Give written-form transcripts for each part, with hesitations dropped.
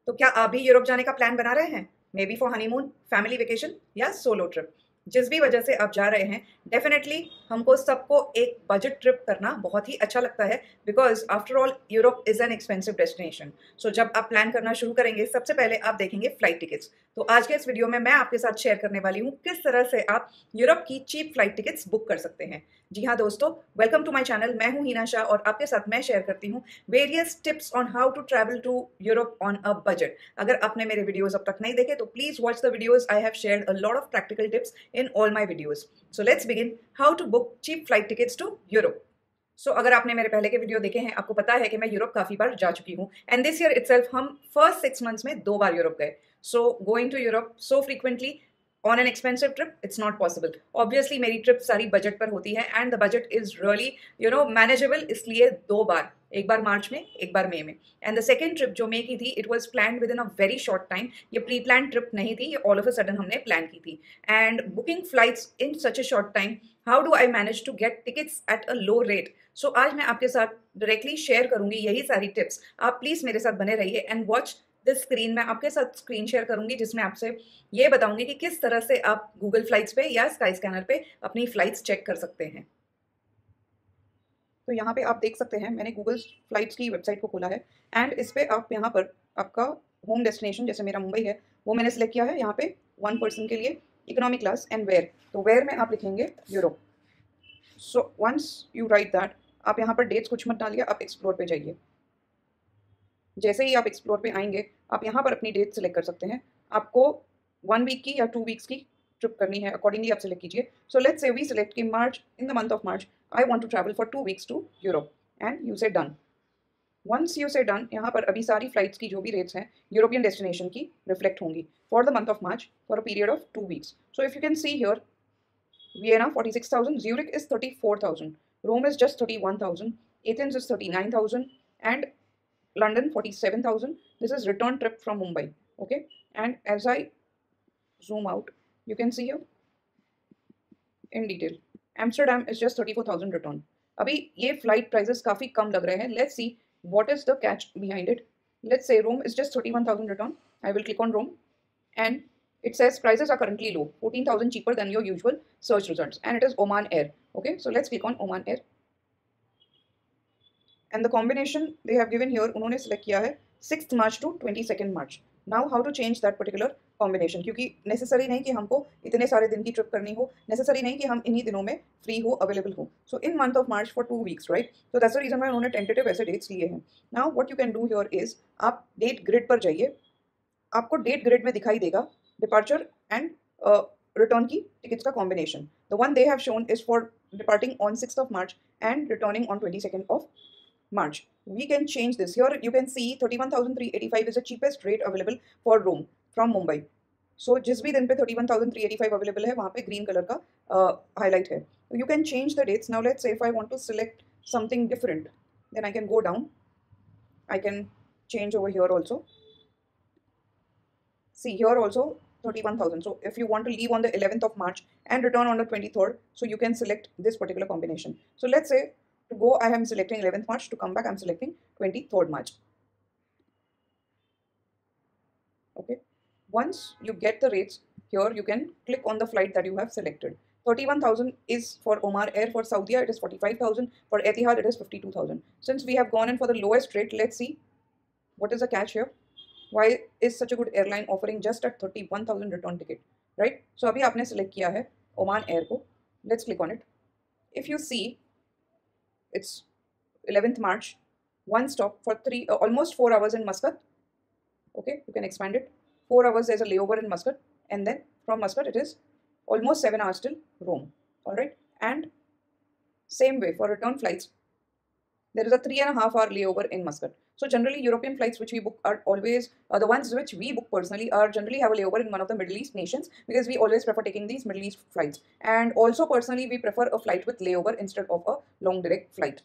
तो क्या आप भी यूरोप जाने का प्लान बना रहे हैं? May be for honeymoon, family vacation या सोलो ट्रिप। जिस भी वजह से आप जा रहे हैं, डेफिनेटली हमको सबको एक बजट ट्रिप करना बहुत ही अच्छा लगता है, because after all Europe is an expensive destination. So जब आप प्लान करना शुरू करेंगे, सबसे पहले आप देखेंगे फ्लाइट टिकट्स। तो आज के इस वीडियो में मैं आपके साथ शेयर करने वाली हूँ किस तरह से आप यूरोप की चीप फ्लाइट टिकट्स बुक कर सकते हैं। जी हाँ दोस्तों, वेलकम टू माय चैनल। मैं हूँ हिना शाह और आपके साथ मैं शेयर करती हूँ various tips on how to travel to Europe on a budget. अगर आपने मेरे वीडियोस अब तक नहीं देखे तो please watch the videos. I have shared a lot of practical tips in all my videos. So let's begin how to book cheap flight tickets to Europe. अगर आपने मेरे पहले के वीडियो देखे हैं, आपको पता है कि मैं यूरोप काफी बार जा चुकी हूँ एंड दिस ईयर इटसेल्फ हम फर्स्ट 6 मंथ्स में 2 बार यूरोप गए। Going to Europe so frequently on an expensive trip it's not possible. Obviously मेरी ट्रिप सारी बजट पर होती है and the budget is really manageable, इसलिए 2 बार, एक बार मार्च में, एक बार मई में। एंड द सेकेंड ट्रिप जो मई की थी, it was plan within a very short time. ये प्री प्लान ट्रिप नहीं थी, ये ऑल ऑफ अ सडन हमने प्लान की थी। And booking flights in such a short time, how do I manage to get tickets at a low rate? आज मैं आपके साथ डायरेक्टली शेयर करूंगी यही सारी टिप्स। आप प्लीज मेरे साथ बने रहिए एंड वॉच दिस स्क्रीन। मैं आपके साथ स्क्रीन शेयर करूंगी जिसमें आपसे ये बताऊंगी कि किस तरह से आप गूगल फ्लाइट्स पे या स्काई स्कैनर पे अपनी फ्लाइट्स चेक कर सकते हैं। तो यहाँ पे आप देख सकते हैं, मैंने गूगल फ्लाइट्स की वेबसाइट को खोला है एंड इस पे आप यहाँ पर आपका होम डेस्टिनेशन, जैसे मेरा मुंबई है, वो मैंने सेलेक्ट किया है। यहाँ पे 1 पर्सन के लिए इकोनॉमी क्लास एंड वेयर, तो वेयर में आप लिखेंगे Europe. Once you write that, आप यहाँ पर डेट्स कुछ मत डालिए, आप एक्सप्लोर पे जाइए। जैसे ही आप एक्सप्लोर पे आएंगे, आप यहाँ पर अपनी डेट सेलेक्ट कर सकते हैं। आपको 1 वीक की या 2 वीक्स की ट्रिप करनी है, अकॉर्डिंगली आप सेलेक्ट कीजिए। लेट्स से वी सेलेक्ट कि March, in the month of March I want to travel for 2 weeks to Europe and you say done. Once you say done, यहाँ पर अभी सारी फ्लाइट्स की जो भी रेट्स हैं यूरोपियन डेस्टिनेशन की रिफ्लेक्ट होंगी for the month of March for a period of 2 weeks. So if you can see here, Vienna 46,000, Zurich is 34,000, Rome is just 31,000, Athens is 39,000, and London 47,000. This is return trip from Mumbai. Okay, and as I zoom out, you can see here in detail. Amsterdam is just 34,000 return. अभी ये flight prices काफी कम लग रहे हैं. Let's see what is the catch behind it. Let's say Rome is just 31,000 return. I will click on Rome, and it says prices are currently low, 14,000 cheaper than your usual search results, and it is Oman Air. Okay, so let's click on Oman Air, and the combination they have given here, उन्होंने select किया है 6th March to 22nd March. Now how to change that particular combination, क्योंकि necessary नहीं कि हमको इतने सारे दिन की ट्रिप करनी हो, necessary नहीं कि हम इन्हीं दिनों में फ्री हो, अवेलेबल हो। So in month of March for 2 weeks, right? So that's the reason why उन्होंने टेंटेटिव ऐसे डेट्स लिए हैं। Now what you can do here is, आप डेट ग्रिड पर जाइए। आपको डेट ग्रिड में दिखाई देगा डिपार्चर एंड रिटर्न की टिकट्स का combination. The one they have shown is for departing on 6th of March and returning on 22nd of March. We can change this. Here you can see 31,385 is the cheapest rate available for Rome from Mumbai. So जिस भी दिन पे 31,385 available है, वहाँ पे green colour का highlight है। You can change the dates. Now let's say if I want to select something different, then I can go down, I can change over here also. See here also 31,000. So if you want to leave on the 11th of March and return on the 23rd, so you can select this particular combination. So let's say to go, I am selecting 11th March. To come back, I'm selecting 23rd March. Okay. Once you get the rates here, you can click on the flight that you have selected. 31,000 is for Omar Air. For Saudia, it is 45,000. For Etihad, it is 52,000. Since we have gone in for the lowest rate, let's see what is the catch here. Why is such a good airline offering just at 31,000 return ticket, right? So अभी आपने select किया है Oman Air को. Let's click on it. If you see, it's 11th March, one stop for almost 4 hours in Muscat. Okay, you can expand it. 4 hours there's a layover in Muscat, and then from Muscat it is almost 7 hours till Rome. All right, and same way for return flights, there is a 3.5 hour layover in Muscat. So generally European flights which we book are always, the ones which we book personally are generally have a layover in one of the Middle East nations, because we always prefer taking these Middle East flights. And also personally we prefer a flight with layover instead of a long direct flight.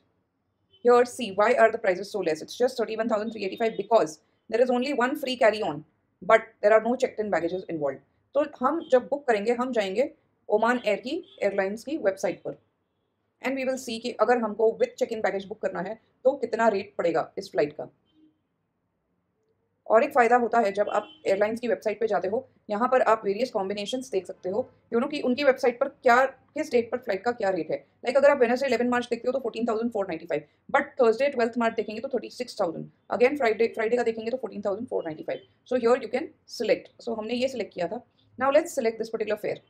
Here see, why are the prices so less? It's just 31,385 because there is only one free carry on, but there are no checked in baggages involved. तो हम जब book करेंगे, हम जाएंगे Oman air की airlines की website पर, and we will see कि अगर हमको with check in package book करना है तो कितना रेट पड़ेगा इस फ्लाइट का। और एक फ़ायदा होता है जब आप एयरलाइंस की वेबसाइट पे जाते हो, यहाँ पर आप वेरियस कॉम्बिनेशंस देख सकते हो, कि उनकी वेबसाइट पर क्या, किस डेट पर फ्लाइट का क्या रेट है। लाइक अगर आप वेडनेसडे 11 मार्च देखते हो तो 14,495, बट थर्सडे 12 मार्च देखेंगे तो 36,000, अगेन फ्राइडे फ्राइडे का देखेंगे तो 14,495। So here you can select. So हमने ये सिलेक्ट किया था। Now let's select this particular fare.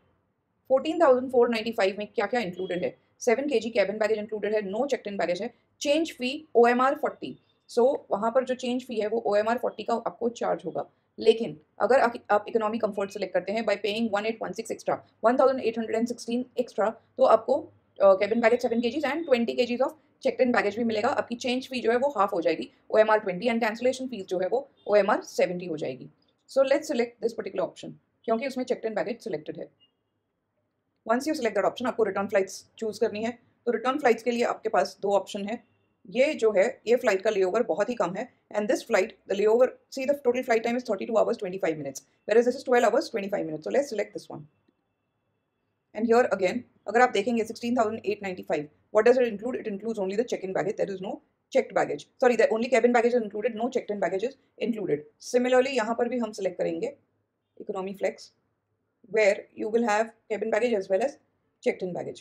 14,495 में क्या क्या इंक्लूडेड है? 7 kg कैबिन बैगेज इंक्लूडेड है, नो चेक इन बैगेज है, चेंज फी OMR 40। सो वहाँ पर जो चेंज फी है वो OMR 40 का आपको चार्ज होगा। लेकिन अगर आप इकोनॉमी कंफर्ट सेलेक्ट करते हैं बाय पेइंग 1816 एक्स्ट्रा, 1816 एक्स्ट्रा, तो आपको cabin baggage 7 kg and 20 kg of check in baggage भी मिलेगा। आपकी चेंज फी जो है वो हाफ हो जाएगी, OMR 20, एंड कैंसिलेशन फीस जो है वो OMR 70 हो जाएगी। So let's select this particular option, क्योंकि उसमें चेक इन बैगेज सिलेक्टेड है। Once you select that option, आपको रिटर्न फ्लाइट्स चूज करनी है। तो रिटर्न फ्लाइट्स के लिए आपके पास दो ऑप्शन है। ये जो है, ये फ्लाइट का लेओवर बहुत ही कम है, and this flight the layover, see the total flight time is 32 hours 25 minutes, whereas this is 12 hours 25 minutes. So let's select this one. And here again, अगर आप देखेंगे 16,895, what does it include? It includes only the check-in baggage. There is no checked baggage. Sorry, the only cabin baggage is included, no checked-in baggage is included. Similarly, यहाँ पर भी हम select करेंगे economy flex, where you will have cabin baggage as well as checked in baggage.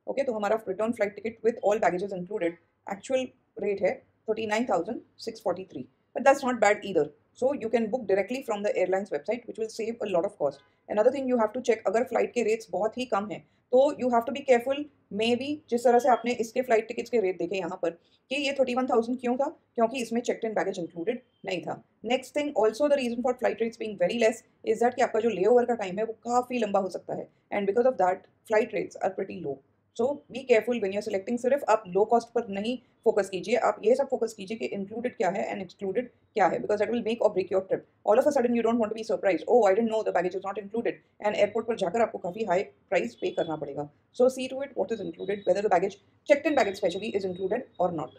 Okay, तो हमारा return flight ticket with all baggages included actual rate है 39,643, but that's not bad either. So you can book directly from the airlines website which will save a lot of cost. Another thing you have to check, अगर flight के rates बहुत ही कम हैं तो you have to be careful, maybe जिस तरह से आपने इसके फ्लाइट टिकट्स के रेट देखे यहाँ पर कि ये 31,000 क्यों था, क्योंकि इसमें चेक इन बैगेज इंक्लूडेड नहीं था. Next thing also, the reason for flight rates being very less is that कि आपका जो ले ओवर का टाइम है वो काफ़ी लंबा हो सकता है, and because of that flight rates are pretty low. So be careful when you are selecting. सिर्फ आप लो कॉस्ट पर नहीं फोकस कीजिए, आप ये सब फोकस कीजिए कि इंक्लूडेड क्या है एंड एक्सक्लूडेड क्या है, बिकॉज दैट विल मेक और break your trip. All of a sudden you don't want to be surprise, oh I didn't know the baggage is not included, and airport पर जाकर आपको काफ़ी high price pay करना पड़ेगा. So see to it what is included, whether the baggage, checked in baggage specially, is included और not.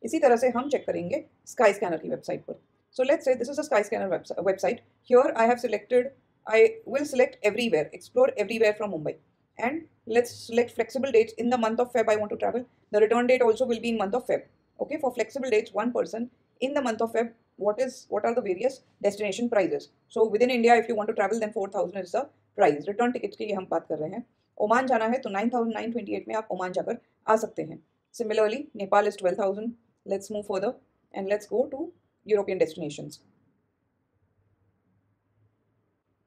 इसी तरह से हम चेक करेंगे स्काई स्कैनर की वेबसाइट पर. So let's say this is a sky scanner website. Here I have selected, I will select everywhere, explore everywhere from Mumbai. And let's select flexible dates. In the month of Feb, I want to travel. The return date also will be in month of Feb. Okay, for flexible dates, one person in the month of Feb, what are the various destination prices? So within India, if you want to travel, then 4,000 is the price. Return tickets की हम बात कर रहे हैं. Oman जाना है तो 9,928 में आप ओमान जाकर आ सकते हैं. Similarly, Nepal is 12,000. Let's move further and let's go to European destinations.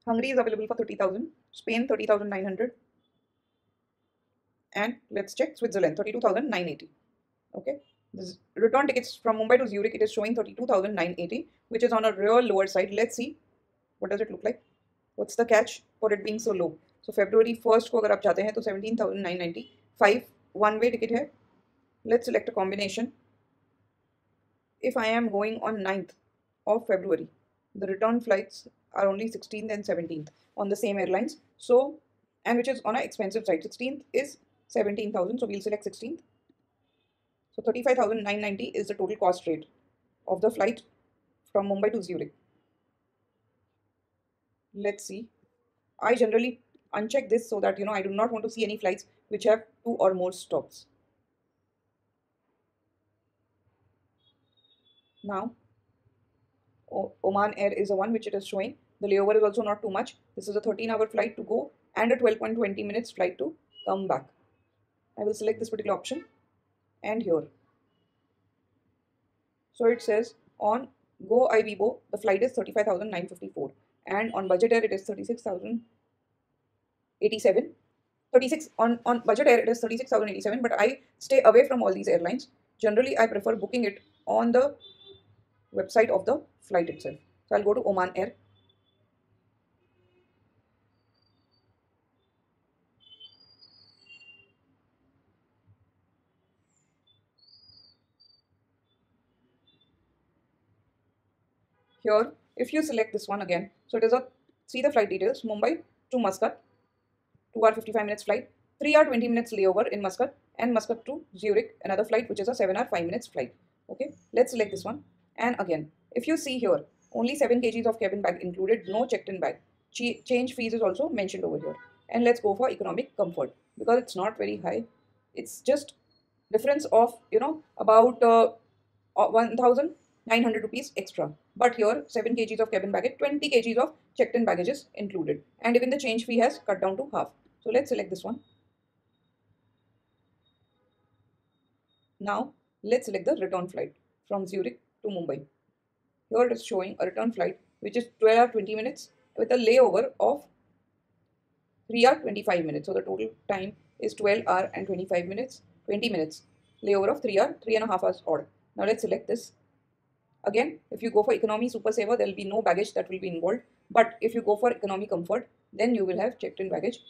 Hungary is available for 30,000, Spain 30,900, and let's check Switzerland 32,980. Okay, this return tickets from Mumbai to Zurich, it is showing 32,980, which is on a real lower side. Let's see what does it look like. What's the catch for it being so low? So February 1st को अगर आप जाते हैं तो 17,995 one way ticket है. Let's select a combination. If I am going on 9th of February, the return flights are only 16th and 17th on the same airlines. So, and which is on an expensive side. 16th is 17,000, so we'll select 16th. So 35,990 is the total cost rate of the flight from Mumbai to Zurich. Let's see. I generally uncheck this so that I do not want to see any flights which have 2 or more stops. Now, Oman Air is the one which it is showing. The layover is also not too much. This is a 13-hour flight to go and a 12.20 minutes flight to come back. I will select this particular option, and here. So it says on Go Ibibo, the flight is 35,954, and on Budget Air it is 36,087. 36 on Budget Air it is 36,087, but I stay away from all these airlines. Generally, I prefer booking it on the website of the flight itself. So I'll go to Oman Air. Here, if you select this one again, so it is a, see the flight details, Mumbai to Muscat, 2 hour 55 minutes flight, 3 hour 20 minutes layover in Muscat, and Muscat to Zurich, another flight which is a 7 hour 5 minutes flight. Okay, let's select this one. And again, if you see here, only 7 kgs of cabin bag included, no checked in bag. Change fees is also mentioned over here. And let's go for economic comfort because it's not very high. It's just difference of, about 1,000. 900 rupees extra. But here 7 kgs of cabin baggage, 20 kgs of checked in baggage is included, and even the change fee has cut down to half. So let's select this one. Now let's select the return flight from Zurich to Mumbai. Here it is showing a return flight which is 12 hours 20 minutes with a layover of 3 hours 25 minutes. So the total time is 12 hours and 25 minutes, 20 minutes. Layover of 3 hours, 3.5 hours odd. Now let's select this. Again, if you go for economy super saver, there will be no baggage that will be involved. But if you go for economy comfort, then you will have checked in baggage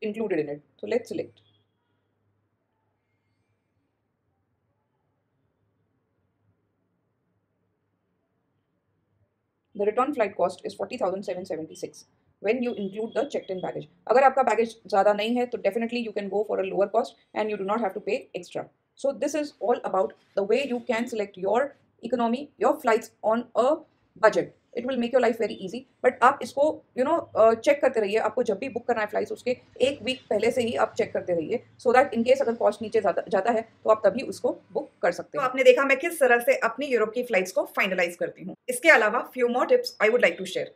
included in it. So let's select. The return flight cost is 40,776 when you include the checked in baggage. अगर आपका baggage ज़्यादा नहीं है तो definitely you can go for a lower cost and you do not have to pay extra. So this is all about the way you can select your economy, your flights on a budget. It will make your life very easy. But आप इसको check करते रहिए. आपको जब भी book करना है flights उसके एक वीक पहले से ही आप चेक करते रहिए, सो दैट इन केस अगर कॉस्ट नीचे जाता है तो आप तभी उसको बुक कर सकते हैं. तो आपने देखा मैं किस तरह से अपनी यूरोप की फ्लाइट्स को फाइनलाइज करती हूँ. इसके अलावा few more tips I would like to share.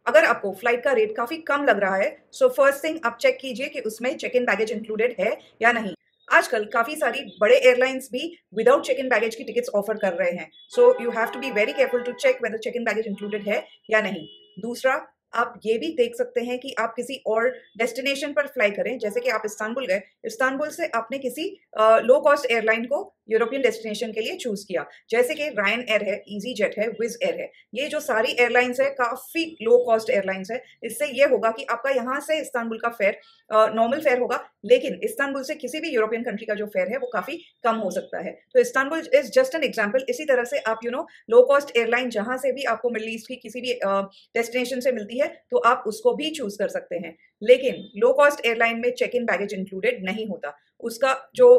अगर आपको फ्लाइट का रेट काफी कम लग रहा है, सो फर्स्ट थिंग आप चेक कीजिए कि उसमें चेक इन बैगेज इंक्लूडेड है या नहीं. आजकल काफी सारी बड़े एयरलाइंस भी विदाउट चेक इन बैगेज की टिकट्स ऑफर कर रहे हैं, so you have to be very careful to check whether check in baggage included है या नहीं. दूसरा, आप ये भी देख सकते हैं कि आप किसी और डेस्टिनेशन पर फ्लाई करें. जैसे कि आप इस्तांबुल गए, इस्तांबुल से आपने किसी लो कॉस्ट एयरलाइन को यूरोपियन डेस्टिनेशन के लिए चूज किया, जैसे कि रायन एयर है, इजी जेट है, विज एयर है. ये जो सारी एयरलाइंस है काफी लो कॉस्ट एयरलाइंस है. इससे ये होगा कि आपका यहाँ से इस्तांबुल का फेयर नॉर्मल फेयर होगा, लेकिन इस्तांबुल से किसी भी यूरोपियन कंट्री का जो फेयर है वो काफी कम हो सकता है. तो Istanbul is just an example. इसी तरह से आप लो कॉस्ट एयरलाइन जहां से भी आपको मिडल ईस्ट की किसी भी डेस्टिनेशन से मिलती है तो आप उसको भी चूज कर सकते हैं. लेकिन लो कॉस्ट एयरलाइन में चेक इन बैगेज इंक्लूडेड नहीं होता. उसका जो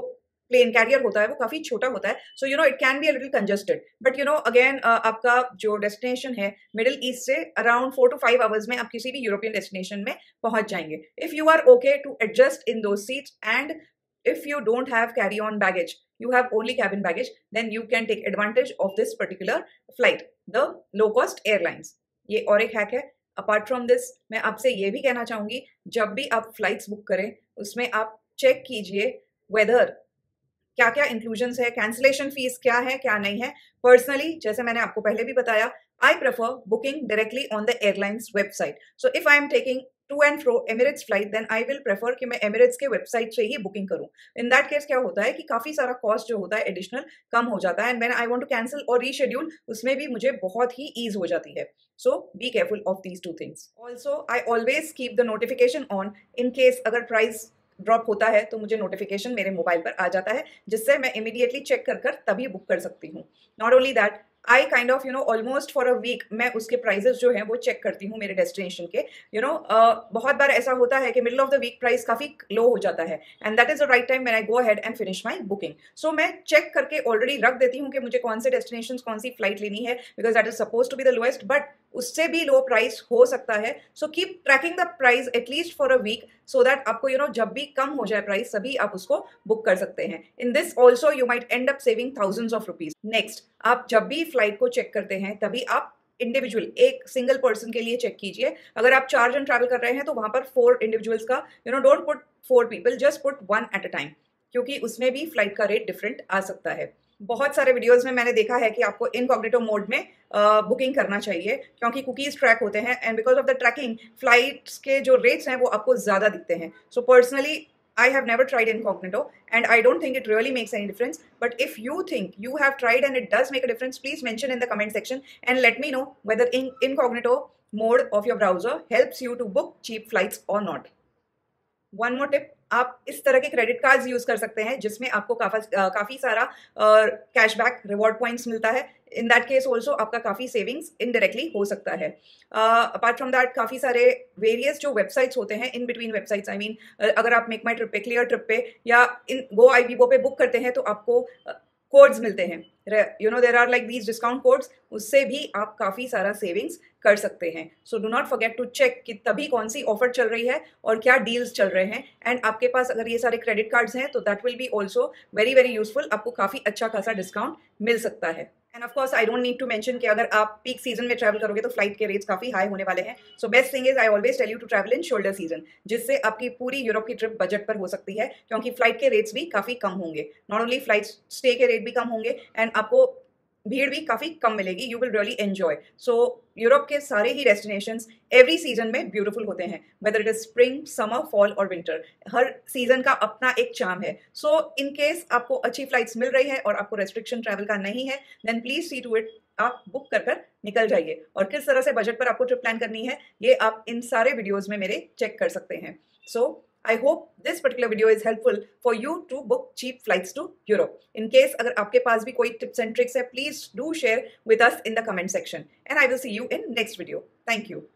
प्लेन कैरियर होता है वो काफी छोटा होता है, so it can be a little congested. But again आपका जो डेस्टिनेशन है मिडिल ईस्ट से अराउंड 4 to 5 आवर्स में आप किसी भी यूरोपियन डेस्टिनेशन में पहुंच जाएंगे. If you are okay to adjust in दो seats and if you don't have carry on baggage, you have only cabin baggage, then you can take advantage of this particular flight, the low cost airlines. ये और एक hack है. Apart from this मैं आपसे ये भी कहना चाहूंगी, जब भी आप फ्लाइट्स बुक करें उसमें आप चेक कीजिए वेदर क्या क्या इंक्लूजन्स है, कैंसिलेशन फीस क्या है क्या नहीं है. पर्सनली जैसे मैंने आपको पहले भी बताया, I prefer booking directly on the airline's website. So if I am taking to and fro Emirates flight, then I will prefer कि मैं Emirates के वेबसाइट से ही बुकिंग करूं. In that case क्या होता है कि काफी सारा कॉस्ट जो होता है एडिशनल कम हो जाता है, and when I want to cancel और reschedule उसमें भी मुझे बहुत ही ईज हो जाती है. So be careful of these two things. Also I always keep the notification on in case अगर प्राइस ड्रॉप होता है तो मुझे नोटिफिकेशन मेरे मोबाइल पर आ जाता है, जिससे मैं इमीडिएटली चेक कर तभी बुक कर सकती हूँ. Not only that, I kind of almost for a week मैं उसके प्राइजेस जो हैं वो चेक करती हूँ मेरे डेस्टिनेशन के. बहुत बार ऐसा होता है कि middle of the week price काफी लो हो जाता है, and that is the right time when I go ahead and finish my booking. So मैं चेक करके ऑलरेडी रख देती हूँ कि मुझे कौन से डेस्टिनेशन कौन सी फ्लाइट लेनी है, because that is suppose to be the lowest, but उससे भी लो प्राइस हो सकता है. So keep tracking the price at least for a week, so that आपको जब भी कम हो जाए प्राइस तभी आप उसको बुक कर सकते हैं. In this also you might and up saving thousands of rupees. Next, आप जब भी फ्लाइट को चेक करते हैं तभी आप इंडिविजुअल एक सिंगल पर्सन के लिए चेक कीजिए. अगर आप 4 जन ट्रैवल कर रहे हैं तो वहां पर 4 इंडिविजुअल्स का don't put 4 people, just put 1 at a time, क्योंकि उसमें भी फ्लाइट का रेट डिफरेंट आ सकता है. बहुत सारे वीडियोस में मैंने देखा है कि आपको इनकॉग्निटो मोड में बुकिंग करना चाहिए, क्योंकि कुकीज ट्रैक होते हैं, and because of the tracking flights के जो रेट्स हैं वो आपको ज़्यादा दिखते हैं. So personally I have never tried incognito and I don't think it really makes any difference. But if you think you have tried and it does make a difference, please mention in the comment section and let me know whether incognito mode of your browser helps you to book cheap flights or not. One more tip, आप इस तरह के credit cards use कर सकते हैं जिसमें आपको काफी सारा कैशबैक रिवॉर्ड पॉइंट्स मिलता है. इन दैट केस ऑल्सो आपका काफी सेविंग्स इनडायरेक्टली हो सकता है. अपार्ट फ्रॉम दैट काफी सारे वेरियस जो वेबसाइट्स होते हैं, in between websites I mean, अगर आप मेक माई ट्रिप पे, क्लियर ट्रिप पे या इन गो आईबीबो पे बुक करते हैं तो आपको कोड्स मिलते हैं. There are like these discount codes, उससे भी आप काफ़ी सारा सेविंग्स कर सकते हैं. So do not forget to check कि तभी कौन सी ऑफर चल रही है और क्या डील्स चल रहे हैं. एंड आपके पास अगर ये सारे क्रेडिट कार्ड्स हैं तो that will be also very very useful. आपको काफ़ी अच्छा खासा डिस्काउंट मिल सकता है. And of course I don't need to mention कि अगर आप पीक सीजन में ट्रैवल करोगे तो फ्लाइट के रेट्स काफ़ी हाई होने वाले हैं. So best thing is I always tell you to travel in shoulder season, जिससे आपकी पूरी यूरोप की ट्रिप बजट पर हो सकती है, क्योंकि फ्लाइट के रेट्स भी काफ़ी कम होंगे. नॉट ओनली फ्लाइट स्टे के रेट भी कम होंगे एंड आपको भीड़ भी काफ़ी कम मिलेगी. You will really enjoy. So Europe के सारे ही डेस्टिनेशंस एवरी सीजन में ब्यूटीफुल होते हैं, whether it is spring, summer, fall और विंटर. हर सीजन का अपना एक चार्म है. सो इन केस आपको अच्छी फ्लाइट्स मिल रही है और आपको रेस्ट्रिक्शन ट्रैवल का नहीं है, then please see to it आप बुक कर निकल जाइए. और किस तरह से बजट पर आपको ट्रिप प्लान करनी है ये आप इन सारे वीडियोज में मेरे चेक कर सकते हैं. सो I hope this particular video is helpful for you to book cheap flights to Europe. In case अगर आपके पास भी कोई tips and tricks है, please do share with us in the comment section. And I will see you in next video. Thank you.